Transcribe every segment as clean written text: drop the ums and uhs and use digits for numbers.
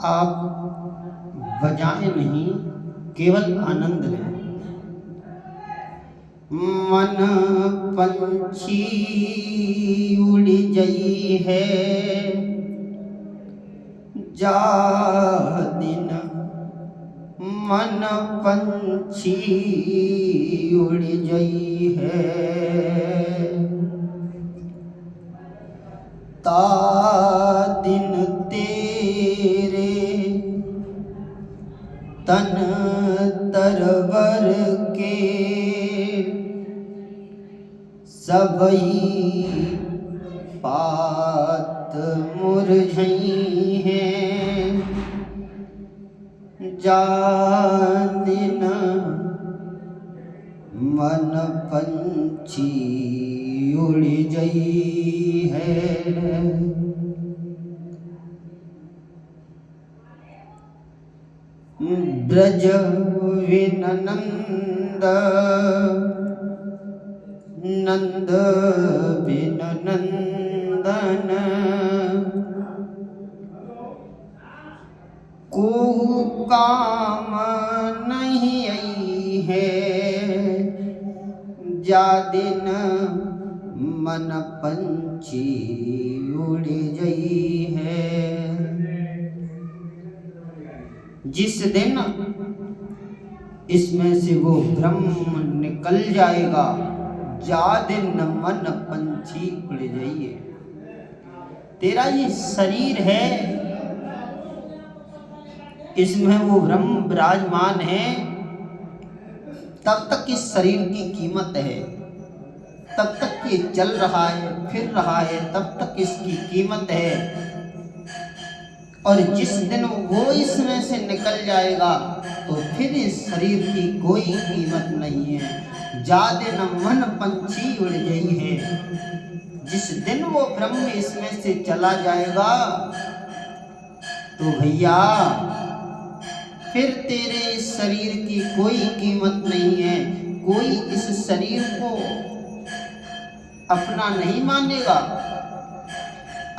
आप बजाएं नहीं, केवल आनंद लें। मन पंछी उड़ जई है, जा दिन मन पंछी उड़ जई है, ता दिन तेरे तन तरवर के सबई पात मुरझई हैं, जा दिन मन पंछी उड़ जई है। ब्रज विन नंद नंद बिन नंदन, को काम नहीं आई है, जा दिन मन पंछी उड़ जई है। जिस दिन इसमें से वो ब्रह्म निकल जाएगा, जा दिन मन पंछी उड़ जाइए। तेरा ये शरीर है, इसमें वो ब्रह्म विराजमान है, तब तक इस शरीर की कीमत है, तब तक ये चल रहा है फिर रहा है, तब तक इसकी कीमत है। और जिस दिन वो इसमें से निकल जाएगा तो फिर इस शरीर की कोई कीमत नहीं है, जा दिन मन पंछी उड़ गई है। जिस दिन वो ब्रह्म इसमें से चला जाएगा तो भैया फिर तेरे इस शरीर की कोई कीमत नहीं है, कोई इस शरीर को अपना नहीं मानेगा।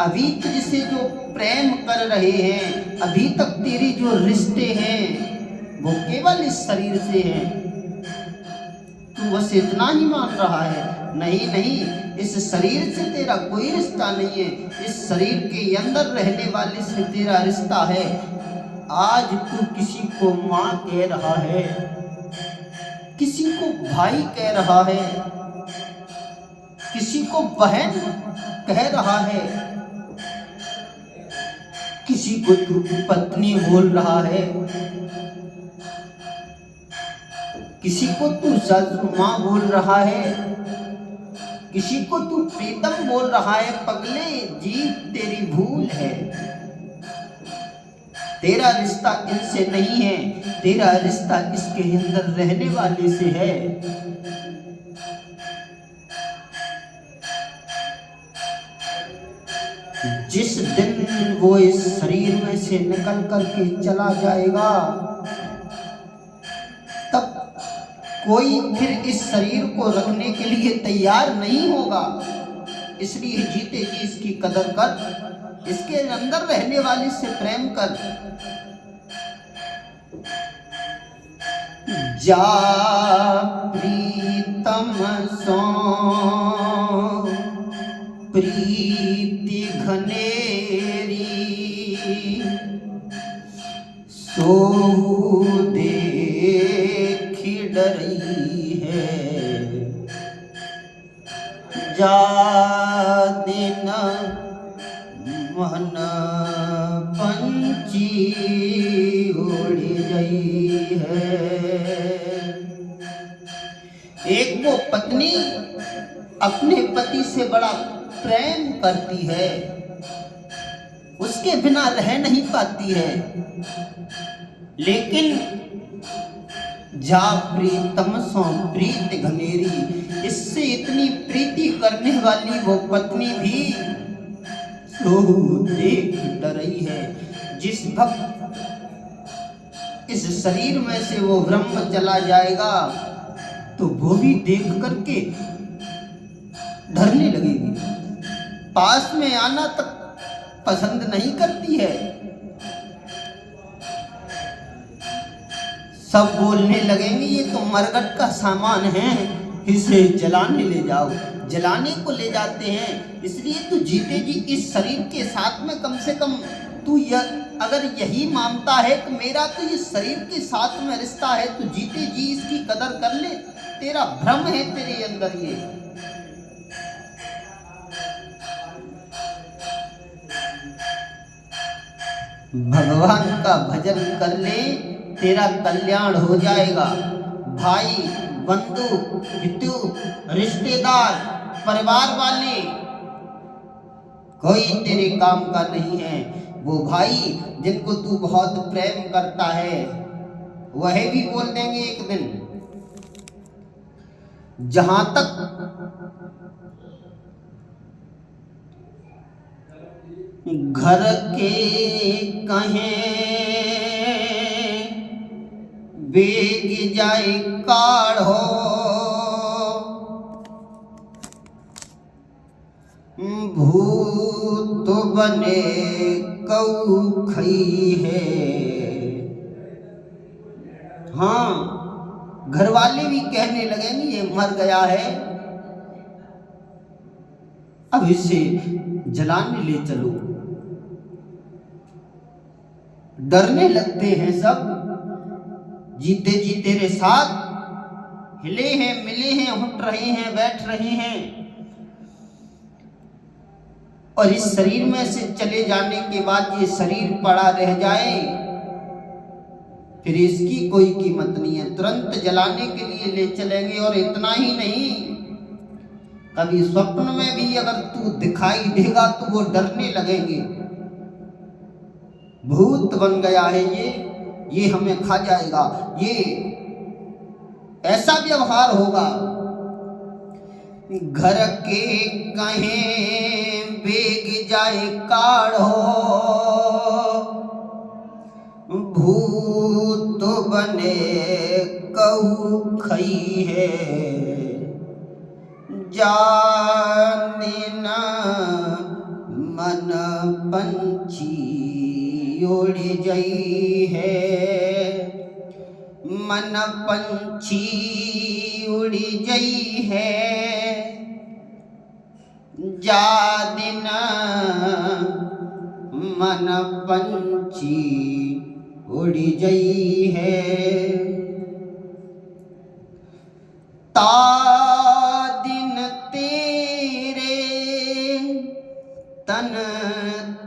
अभी तुझसे जो प्रेम कर रहे हैं, अभी तक तेरी जो रिश्ते हैं वो केवल इस शरीर से हैं, तू बस इतना ही मान रहा है। नहीं नहीं, इस शरीर से तेरा कोई रिश्ता नहीं है, इस शरीर के अंदर रहने वाले से तेरा रिश्ता है। आज तू किसी को माँ कह रहा है, किसी को भाई कह रहा है, किसी को बहन कह रहा है, किसी को तू पत्नी बोल रहा है, किसी को तू सासू माँ बोल रहा है, किसी को तू प्रीतम बोल रहा है। पगले जीत तेरी भूल है, तेरा रिश्ता इनसे नहीं है, तेरा रिश्ता इसके अंदर रहने वाले से है। जिस दिन वो इस शरीर में से निकल करके चला जाएगा तब कोई फिर इस शरीर को रखने के लिए तैयार नहीं होगा। इसलिए जीते जी इसकी कदर कर, इसके अंदर रहने वाले से प्रेम कर। जा प्रीतम सो प्रीति घनेरी, सो देखी डरी है, जा दिन मन पंछी उड़ गई है। एक वो पत्नी अपने पति से बड़ा प्रेम करती है, उसके बिना रह नहीं पाती है, लेकिन जा प्रीतम सो प्रीति घनेरी, इससे इतनी प्रीति करने वाली वो पत्नी भी सो देख डरई है। जिस भक्त इस शरीर में से वो ब्रह्म चला जाएगा तो वो भी देख करके डरने लगेगी, पास में आना तक पसंद नहीं करती है। सब बोलने लगेंगे ये तो मरघट का सामान है, इसे जलाने ले जाओ। जलाने को ले जाते हैं। इसलिए तू जीते जी इस शरीर के साथ में कम से कम तू अगर यही मानता है कि मेरा तो ये शरीर के साथ में रिश्ता है, तो जीते जी इसकी कदर कर ले। तेरा भ्रम है तेरे अंदर ये। भगवान का भजन कर ले, तेरा कल्याण हो जाएगा। भाई, बंधु, हितु, रिश्तेदार, परिवार वाले कोई तेरे काम का नहीं है। वो भाई जिनको तू बहुत प्रेम करता है वह भी बोल देंगे एक दिन, जहां तक घर के कहें बेग जाए काढ़ो, भूत बने कऊ खई है। हाँ, घर वाले भी कहने लगेंगे ये मर गया है, अब इसे जलाने ले चलो। डरने लगते हैं सब। जीते जी तेरे साथ हिले हैं, मिले हैं, उठ रहे हैं, बैठ रहे हैं, और इस शरीर में से चले जाने के बाद ये शरीर पड़ा रह जाए, फिर इसकी कोई कीमत नहीं है। तुरंत जलाने के लिए ले चलेंगे। और इतना ही नहीं, कभी स्वप्न में भी अगर तू दिखाई देगा तो वो डरने लगेंगे, भूत बन गया है ये हमें खा जाएगा, ये ऐसा व्यवहार होगा। घर के कहें बेग जाए काढ़ो, भूत बने कहू खई है। जाने न मन पंछी उड़ जई है, मन पंछी उड़ जई है। जा दिन मन पंछी उड़ जई है। ता दिन तेरे तन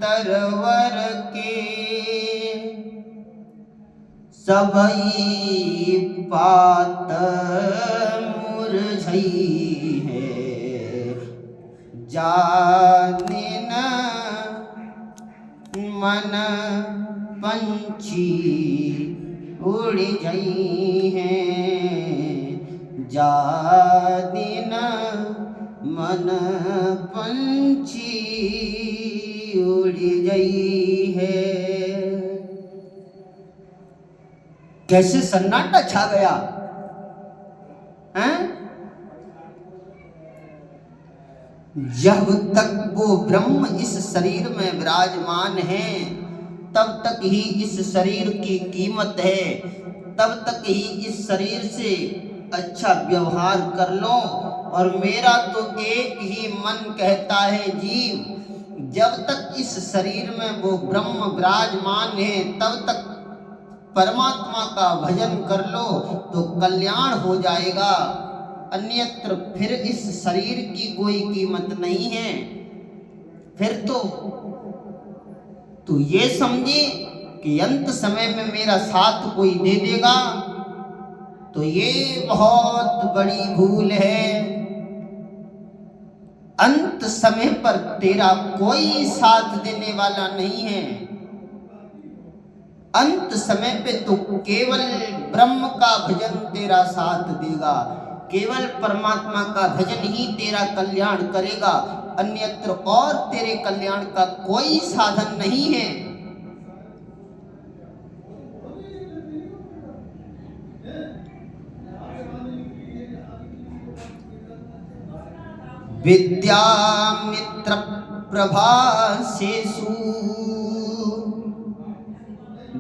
तरवर के, सबई पात मुरझई है। जाने न मन पंछी उड़ गई हैं, जाने न मन पंछी उड़ गई है। कैसे सन्नाटा छा गया हैं? जब तक वो ब्रह्म इस शरीर में विराजमान है तब तक ही इस शरीर की कीमत है, तब तक ही इस शरीर से अच्छा व्यवहार कर लो। और मेरा तो एक ही मन कहता है जीव, जब तक इस शरीर में वो ब्रह्म विराजमान है तब तक परमात्मा का भजन कर लो तो कल्याण हो जाएगा, अन्यत्र फिर इस शरीर की कोई कीमत नहीं है। फिर तो तू ये समझे कि अंत समय में मेरा साथ कोई दे देगा, तो ये बहुत बड़ी भूल है। अंत समय पर तेरा कोई साथ देने वाला नहीं है। अंत समय पे तो केवल ब्रह्म का भजन तेरा साथ देगा, केवल परमात्मा का भजन ही तेरा कल्याण करेगा, अन्यत्र और तेरे कल्याण का कोई साधन नहीं है। विद्यामित्र प्रभासेषु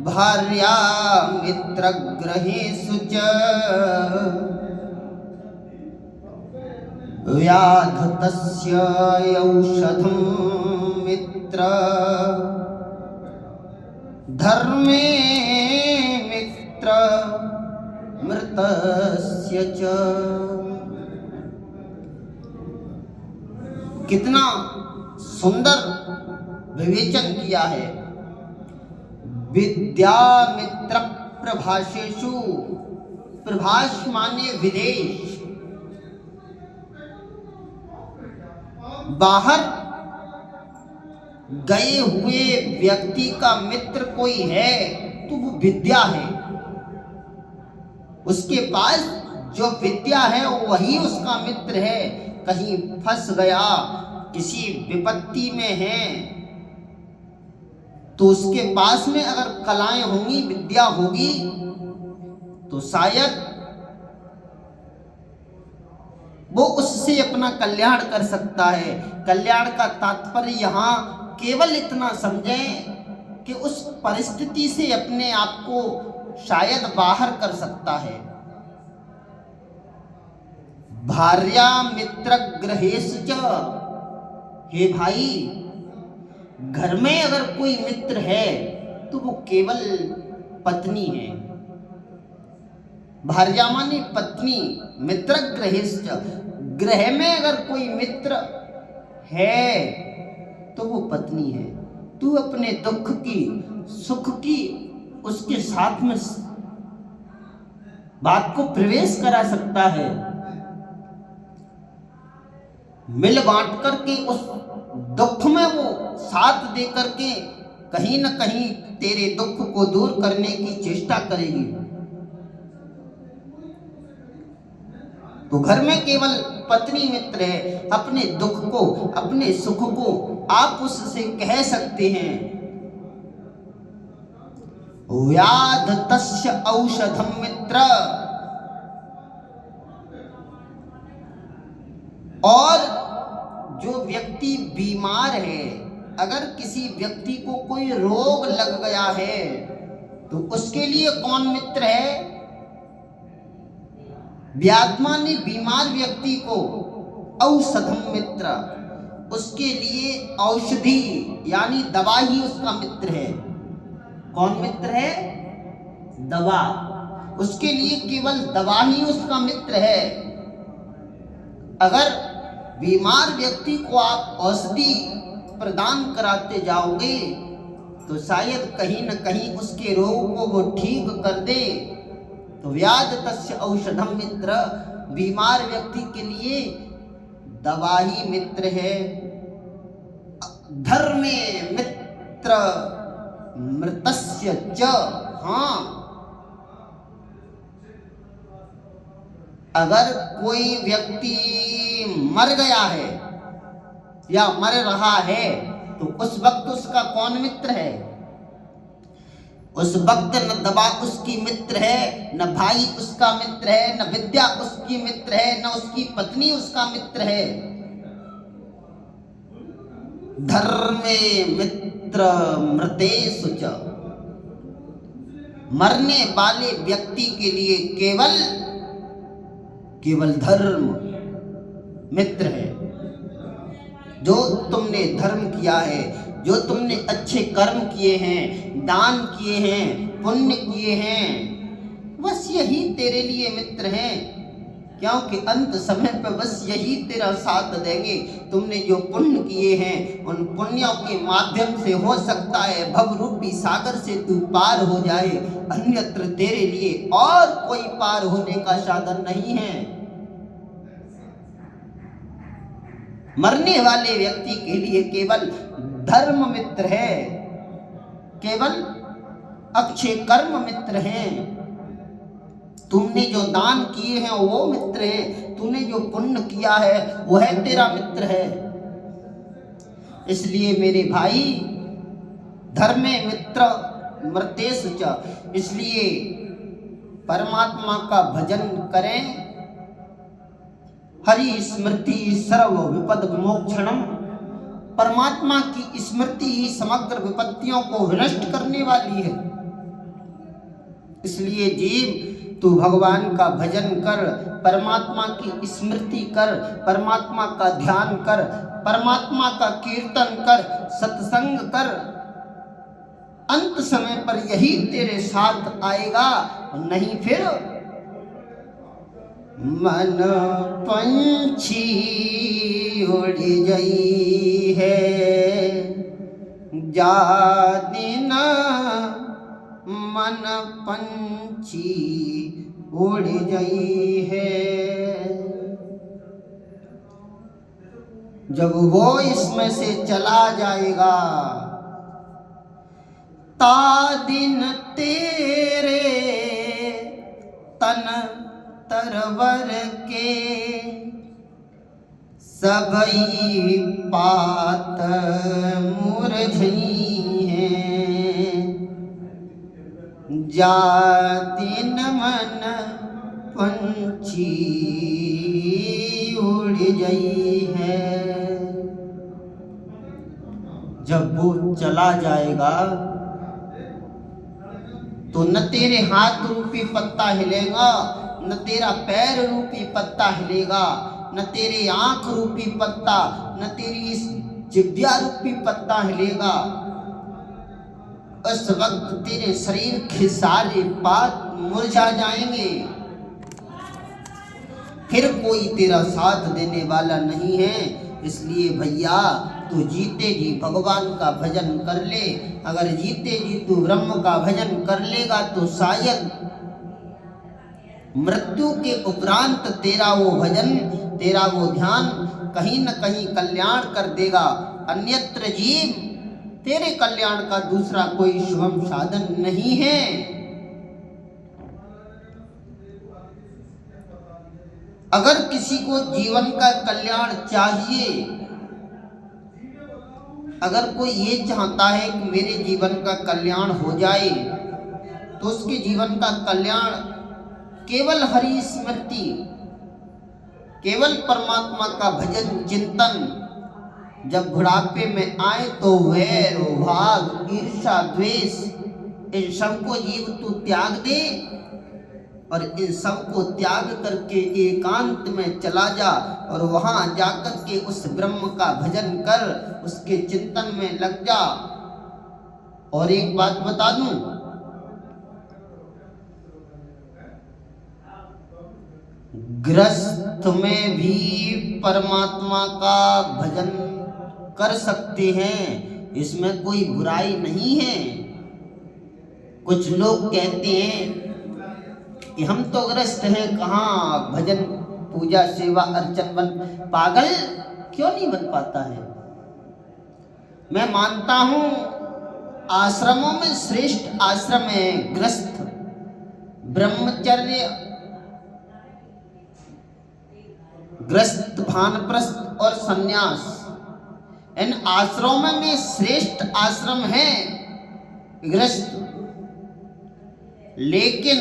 भार्या मित्रग्रहेषु च व्याधतस्य औषधं मित्र धर्मे मित्र मृतस्य च। कितना सुंदर विवेचन किया है। विद्या मित्र प्रभाषेषु, प्रभाष माने विदेश, बाहर गए हुए व्यक्ति का मित्र कोई है तो वो विद्या है। उसके पास जो विद्या है वही उसका मित्र है। कहीं फंस गया, किसी विपत्ति में है, तो उसके पास में अगर कलाएं होंगी, विद्या होगी, तो शायद वो उससे अपना कल्याण कर सकता है। कल्याण का तात्पर्य यहाँ केवल इतना समझें कि उस परिस्थिति से अपने आप को शायद बाहर कर सकता है। भार्या मित्र ग्रहेषु च, हे भाई, घर में अगर कोई मित्र है तो वो केवल पत्नी है। भार्या माने पत्नी, मित्र ग्रहेषु च, गृह में अगर कोई मित्र है तो वो पत्नी है। तू अपने दुख की, सुख की उसके साथ में बात को प्रवेश करा सकता है। मिल बांट करके उस दुख में वो साथ दे करके कहीं न कहीं तेरे दुख को दूर करने की चेष्टा करेगी। तो घर में केवल पत्नी मित्र है। अपने दुख को, अपने सुख को आप उससे कह सकते हैं। व्याध तस्य औषधम मित्र, और जो व्यक्ति बीमार है, अगर किसी व्यक्ति को कोई रोग लग गया है तो उसके लिए कौन मित्र है? व्यात्मा ने बीमार व्यक्ति को औषधम मित्र, उसके लिए औषधि यानी दवा ही उसका मित्र है। कौन मित्र है? दवा। उसके लिए केवल दवा ही उसका मित्र है। अगर बीमार व्यक्ति को आप औषधि प्रदान कराते जाओगे तो शायद कहीं न कहीं उसके रोग को वो ठीक कर दे। तो व्याध तस्य औषधम मित्र, बीमार व्यक्ति के लिए दवा ही मित्र है। धर्मे मित्र मृतस्य च, हाँ, अगर कोई व्यक्ति मर गया है या मर रहा है तो उस वक्त उसका कौन मित्र है? उस वक्त न दवा उसकी मित्र है, न भाई उसका मित्र है, न विद्या उसकी मित्र है, न उसकी पत्नी उसका मित्र है। धर्मे मित्र मृतेषु च, मरने वाले व्यक्ति के लिए केवल धर्म मित्र है। जो तुमने धर्म किया है, जो तुमने अच्छे कर्म किए हैं, दान किए हैं, पुण्य किए हैं, बस यही तेरे लिए मित्र हैं। क्योंकि अंत समय पर बस यही तेरा साथ देंगे। तुमने जो पुण्य किए हैं उन पुण्यों के माध्यम से हो सकता है भव रूपी सागर से तू पार हो जाए, अन्यत्र तेरे लिए और कोई पार होने का साधन नहीं है। मरने वाले व्यक्ति के लिए केवल धर्म मित्र है, केवल अक्षय कर्म मित्र हैं। तुमने जो दान किए हैं वो मित्र है, तूने जो पुण्य किया है वह तेरा मित्र है। इसलिए मेरे भाई, धर्मे मित्र मृतेषु च, इसलिए परमात्मा का भजन करें। हरि स्मृति सर्व विपद विमोक्षणम, परमात्मा की स्मृति ही समग्र विपत्तियों को विनष्ट करने वाली है। इसलिए जीव तू भगवान का भजन कर, परमात्मा की स्मृति कर, परमात्मा का ध्यान कर, परमात्मा का कीर्तन कर, सत्संग कर। अंत समय पर यही तेरे साथ आएगा, नहीं फिर मन पंछी उड़ गई है, जाने ना मन पंछी उड़ गई है। जब वो इसमें से चला जाएगा, ता दिन तेरे तन तरवर के, सबई पात मुरझई हैं, जा दिन मन पंछी उड़ गई है। जब वो चला जाएगा तो न तेरे हाथ रूपी पत्ता हिलेगा, न तेरा पैर रूपी पत्ता हिलेगा, न तेरे आंख रूपी पत्ता, न तेरी इस जिह्वा रूपी पत्ता हिलेगा। उस वक्त तेरे शरीर के सारे पात मुरझा जाएंगे, फिर कोई तेरा साथ देने वाला नहीं है। इसलिए भैया तू जीते जी भगवान का भजन कर ले। अगर जीते जी तू ब्रह्म का भजन कर लेगा तो शायद मृत्यु के उपरांत तेरा वो भजन, तेरा वो ध्यान कहीं न कहीं कल्याण कर देगा। अन्यत्र जीव तेरे कल्याण का दूसरा कोई शुभम साधन नहीं है। अगर किसी को जीवन का कल्याण चाहिए, अगर कोई ये चाहता है कि मेरे जीवन का कल्याण हो जाए, तो उसके जीवन का कल्याण केवल हरि स्मृति, केवल परमात्मा का भजन चिंतन। जब बुढ़ापे में आए तो वैर भाग ईर्ष्या द्वेष इन सबको जीव तू त्याग दे, और इन सबको त्याग करके एकांत में चला जा और वहां जाकर के उस ब्रह्म का भजन कर, उसके चिंतन में लग जा। और एक बात बता दूं, गृहस्थ में भी परमात्मा का भजन कर सकते हैं, इसमें कोई बुराई नहीं है। कुछ लोग कहते हैं कि हम तो ग्रस्त हैं, कहाँ भजन पूजा सेवा अर्चन बन। पागल क्यों नहीं बन पाता है? मैं मानता हूं आश्रमों में श्रेष्ठ आश्रम है गृहस्थ, ब्रह्मचर्य, गृहस्थ, भानप्रस्थ और सन्यास। इन आश्रमों में श्रेष्ठ आश्रम है गृहस्थ, लेकिन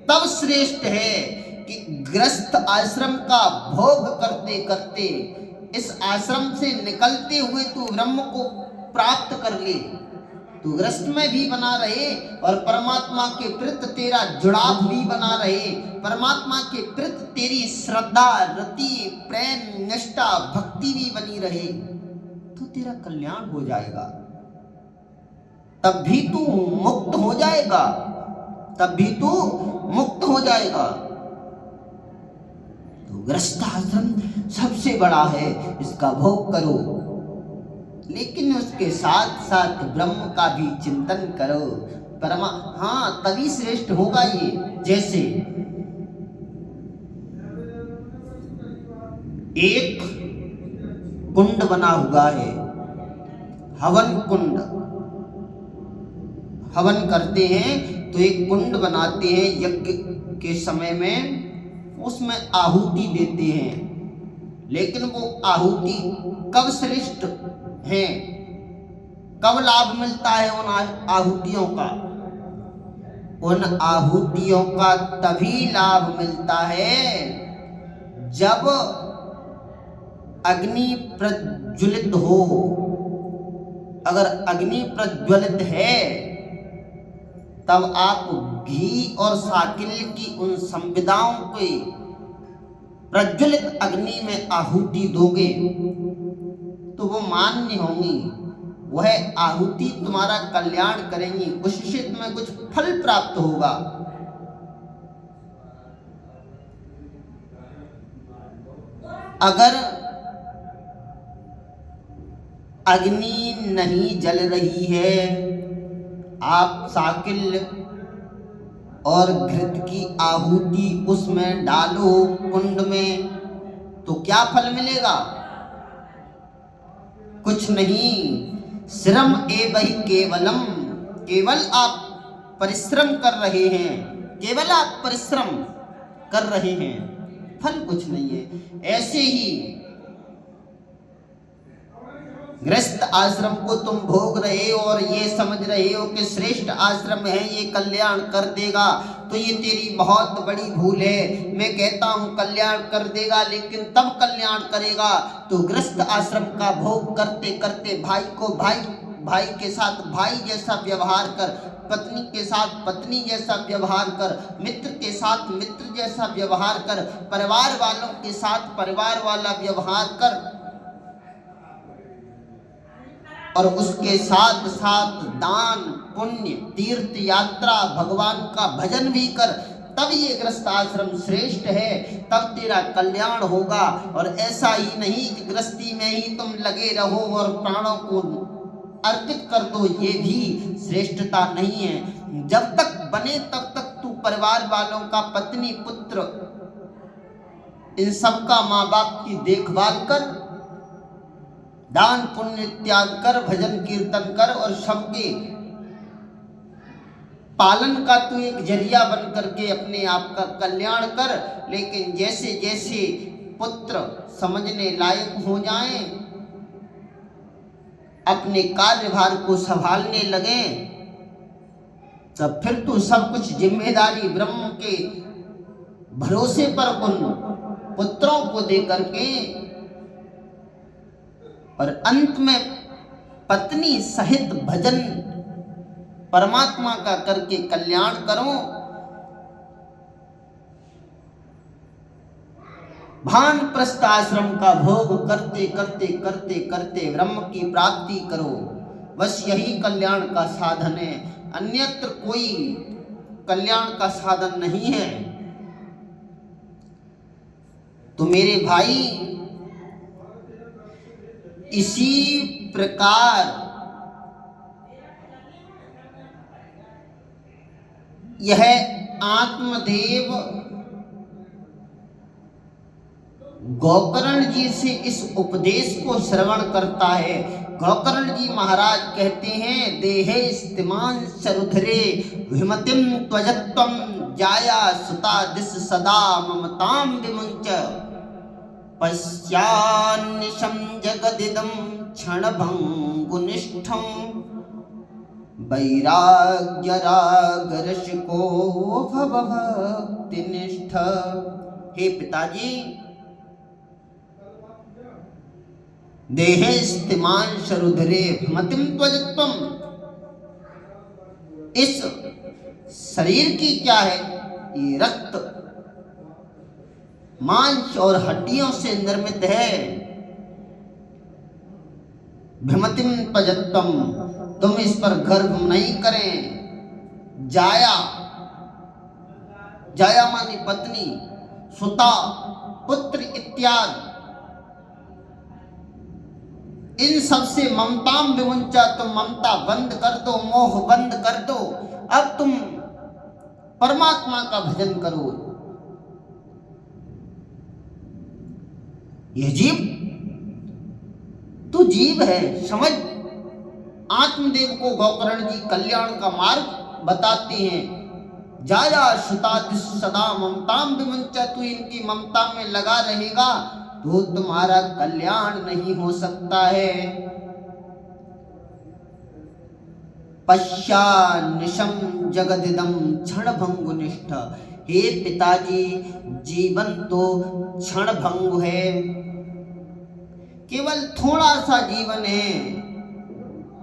तब श्रेष्ठ है कि गृहस्थ आश्रम का भोग करते करते इस आश्रम से निकलते हुए तू ब्रह्म को प्राप्त कर ले। तू गृहस्थ में भी बना रहे और परमात्मा के प्रति तेरा जुड़ाव भी बना रहे, परमात्मा के प्रति तेरी श्रद्धा रति प्रेम निष्ठा भक्ति भी बनी रहे, तो तेरा कल्याण हो जाएगा। तब भी तू मुक्त हो जाएगा, तब भी तू मुक्त हो जाएगा। तो गृहस्थ आश्रम सबसे बड़ा है, इसका भोग करो, लेकिन उसके साथ साथ ब्रह्म का भी चिंतन करो। हाँ, तभी श्रेष्ठ होगा ये। जैसे एक कुंड बना हुआ है, हवन कुंड, हवन करते हैं तो एक कुंड बनाते हैं यज्ञ के समय में, उसमें आहुति देते हैं। लेकिन वो आहुति कब श्रेष्ठ है, कब लाभ मिलता है उन आहुतियों का? उन आहुतियों का तभी लाभ मिलता है जब अग्नि प्रज्वलित हो। अगर अग्नि प्रज्वलित है तब आप घी और साकिल्य की उन संविदाओं के प्रज्वलित अग्नि में आहुति दोगे तो वो मान्य होंगी, वह आहुति तुम्हारा कल्याण करेंगी, उससे तुम्हें कुछ फल प्राप्त होगा। अगर अग्नि नहीं जल रही है, आप साकिल्य और घृत की आहुति उसमें डालो कुंड में, तो क्या फल मिलेगा? कुछ नहीं। श्रम एवहि केवलम, केवल आप परिश्रम कर रहे हैं, केवल आप परिश्रम कर रहे हैं, फल कुछ नहीं है। ऐसे ही गृहस्थ आश्रम को तुम भोग रहे हो और ये समझ रहे हो कि श्रेष्ठ आश्रम है, ये कल्याण कर देगा, तो ये तेरी बहुत बड़ी भूल है। मैं कहता हूँ कल्याण कर देगा, लेकिन तब कल्याण करेगा तो गृहस्थ आश्रम का भोग करते करते भाई को भाई के साथ भाई जैसा व्यवहार कर, पत्नी के साथ पत्नी जैसा व्यवहार कर, मित्र के साथ मित्र जैसा व्यवहार कर, परिवार वालों के साथ परिवार वाला व्यवहार कर, और उसके साथ साथ दान पुण्य तीर्थ यात्रा भगवान का भजन भी कर, तब ये गृहस्थ आश्रम श्रेष्ठ है, तब तेरा कल्याण होगा। और ऐसा ही नहीं कि गृहस्थी में ही तुम लगे रहो और प्राणों को अर्पित कर दो, ये भी श्रेष्ठता नहीं है। जब तक बने तब तक तू परिवार वालों का, पत्नी पुत्र इन सब का, माँ बाप की देखभाल कर, दान पुण्य इत्यादि कर, भजन कीर्तन कर और सबके पालन का तू एक जरिया बन करके अपने आप का कल्याण कर। लेकिन जैसे जैसे पुत्र समझने लायक हो जाएं, अपने कार्यभार को संभालने लगे, तब फिर तू सब कुछ जिम्मेदारी ब्रह्म के भरोसे पर उन पुत्रों को दे करके और अंत में पत्नी सहित भजन परमात्मा का करके कल्याण करो। भानप्रस्थ आश्रम का भोग करते करते करते करते ब्रह्म की प्राप्ति करो, बस यही कल्याण का साधन है, अन्यत्र कोई कल्याण का साधन नहीं है। तो मेरे भाई, इसी प्रकार यह आत्मदेव गोकर्ण जी से इस उपदेश को श्रवण करता है। गोकर्ण जी महाराज कहते हैं, देहे स्तिमान शरुधरे विमतिम त्वजत्वम जाया सुता दिस सदा ममताम विमुंच पश्यान्निशं जगदिदं क्षणभंगुनिष्ठं वैराग्यरागरसिको भवभक्तिनिष्ठ। हे पिताजी, देहे स्तिमान शरुधरे मतिम त्वजत्वम, इस शरीर की क्या है, ये रक्त मांस और हड्डियों से निर्मित है। भ्रमतिम त्वजत्वम, तुम इस पर गर्व नहीं करें। जाया, जाया मानी पत्नी, सुता पुत्र इत्यादि, इन सब से ममताम विमुंचा, तुम ममता बंद कर दो, मोह बंद कर दो। अब तुम परमात्मा का भजन करो। यह जीव, तू जीव है, समझ। आत्मदेव को गोकर्ण जी कल्याण का मार्ग बताते हैं। जाया सुता दिस सदा ममताम विमुंचा, तू इनकी ममता में लगा रहेगा तो तुम्हारा कल्याण नहीं हो सकता है। पश्यान्निशं जगदिदं क्षणभंगुनिष्ठ, हे पिताजी, जीवन तो क्षणभंग है, केवल थोड़ा सा जीवन है,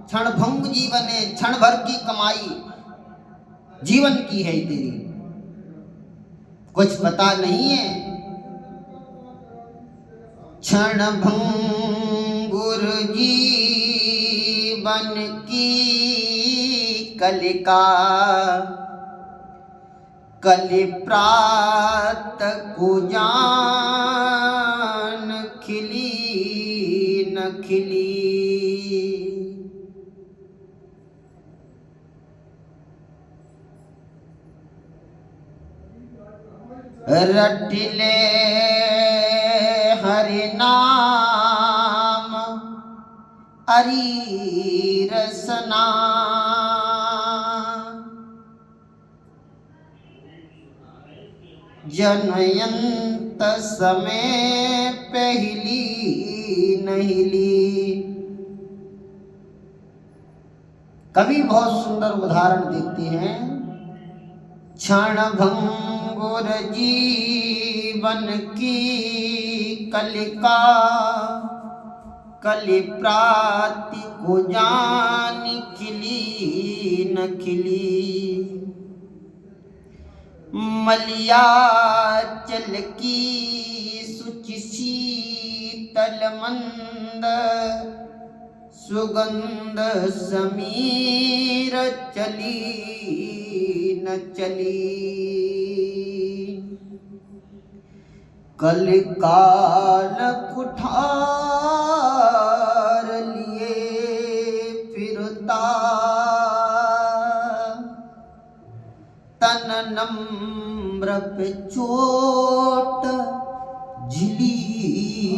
क्षणभंग जीवन है, क्षण भर की कमाई। जीवन की है तेरी, कुछ पता नहीं है। क्षण भंगुर जीवन की कलिका, कलि प्रात को जान खिली न खिली। रट ले हरि नाम हरि रसना, जनयंत समय पहली नहीं ली। कवि बहुत सुंदर उदाहरण देते हैं। क्षण भंगुर जीवन की कलिका, कलि प्राति को जान खिली न खिली। मलियाचल की सुचि शीतल मंद, सुगंध समीर चली न चली। कल काल कुठार लिए फिरता, तन नम्र पे चोट झिली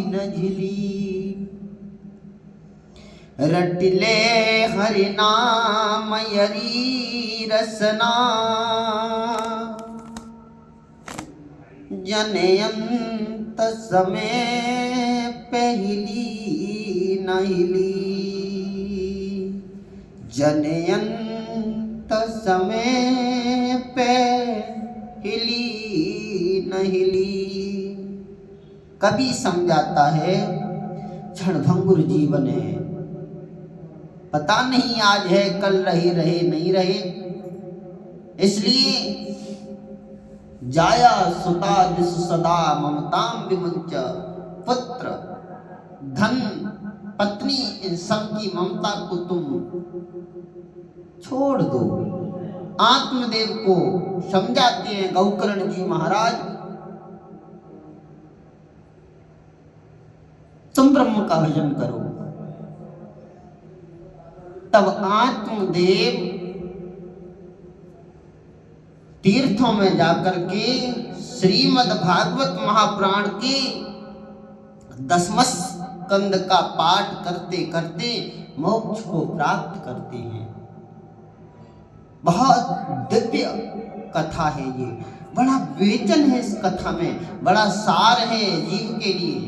न झिली। रट ले हरि नाम हरि रसना, जनयंत समय पहली नहीं ली। जनयंत समय पहली नहीं ली। कभी समझाता है क्षणभंगुर जीवन है, पता नहीं आज है कल रहे नहीं रहे। इसलिए जाया सुता दिस सदा ममताम विमुंच, पुत्र धन पत्नी इन सब की ममता को तुम छोड़ दो। आत्मदेव को समझाते हैं गौकर्ण जी महाराज, तुम ब्रह्म का भजन करो। तब आत्मदेव तीर्थों में जाकर के श्रीमद् भागवत महापुराण के 10वें स्कंद का पाठ करते करते मोक्ष को प्राप्त करते हैं। बहुत दिव्य कथा है ये, बड़ा वेचन है इस कथा में, बड़ा सार है जीव के लिए।